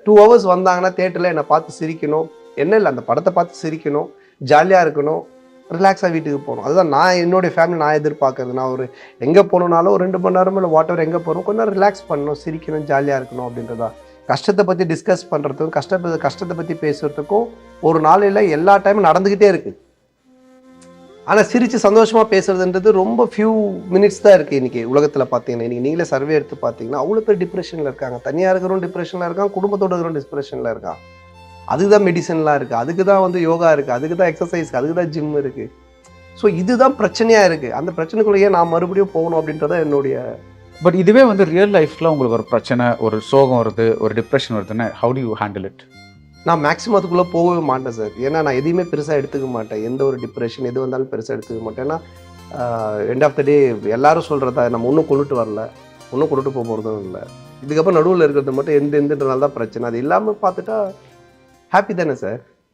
2 hours வந்தாங்கன்னா தியேட்டரில் என்னை பார்த்து சிரிக்கணும், என்ன இல்லை அந்த படத்தை பார்த்து சிரிக்கணும், ஜாலியாக இருக்கணும், ரிலாக்ஸாக வீட்டுக்கு போகணும். அதுதான் நான் என்னுடைய ஃபேமிலி நான் எதிர்பார்க்கறது. நான் ஒரு எங்கே போகணுன்னாலும் ஒரு 2 மணி நேரமோ இல்லை வாட் எவர் எங்கே போகிறோம் கொஞ்சம் நேரம் ரிலாக்ஸ் பண்ணணும், சிரிக்கணும், ஜாலியாக இருக்கணும் அப்படின்றதா. கஷ்டத்தை பற்றி டிஸ்கஸ் பண்ணுறதுக்கும் கஷ்டத்தை பற்றி பேசுகிறதுக்கும் ஒரு நாளையில் எல்லா டைமும் நடந்துக்கிட்டே இருக்குது. ஆனால் சிரித்து சந்தோஷமாக பேசுறதுன்றது ரொம்ப ஃபியூ மினிட்ஸ் தான் இருக்குது இன்றைக்கி உலகத்தில். பார்த்தீங்கன்னா இன்றைக்கி நீங்களே சர்வே எடுத்து பார்த்தீங்கன்னா அவ்வளோ பேர் டிப்ரெஷனில் இருக்காங்க. தனியாக இருக்கிறவங்க டிப்ரெஷனில் இருக்காங்க, குடும்பத்தோடு இருக்கிறவங்க டிப்ரெஷனில் இருக்கான். அதுக்கு தான் மெடிசன்லாம் இருக்குது, அதுக்கு தான் வந்து யோகா இருக்குது, அதுக்கு தான் எக்ஸசைஸ், அதுக்கு தான் ஜிம் இருக்குது. ஸோ இதுதான் பிரச்சனையாக இருக்குது. அந்த பிரச்சனைக்குள்ளேயே நான் மறுபடியும் போகணும் அப்படின்றத என்னுடைய. பட் இதுவே வந்து ரியல் லைஃப்பில் உங்களுக்கு ஒரு பிரச்சனை, ஒரு சோகம் வருது, ஒரு டிப்ரெஷன் வருதுன்னா how to you handle it? நான் மேக்ஸிமம் அதுக்குள்ளே போகவே மாட்டேன் சார். ஏன்னா நான் எதையுமே பெருசாக எடுத்துக்க மாட்டேன். எந்த ஒரு டிப்ரெஷன் எது வந்தாலும் பெருசாக எடுத்துக்க மாட்டேன். ஏன்னா எண்ட் ஆஃப் த டே எல்லாரும் சொல்கிறதா நம்ம ஒன்றும் கொண்டுட்டு வரல, ஒன்றும் கொண்டுட்டு போக போகிறதும் இல்லை. இதுக்கப்புறம் நடுவில் இருக்கிறது மட்டும் எந்தன்றனால தான் பிரச்சனை. அது இல்லாமல் பார்த்துட்டா ஹாப்பி தானே சார்.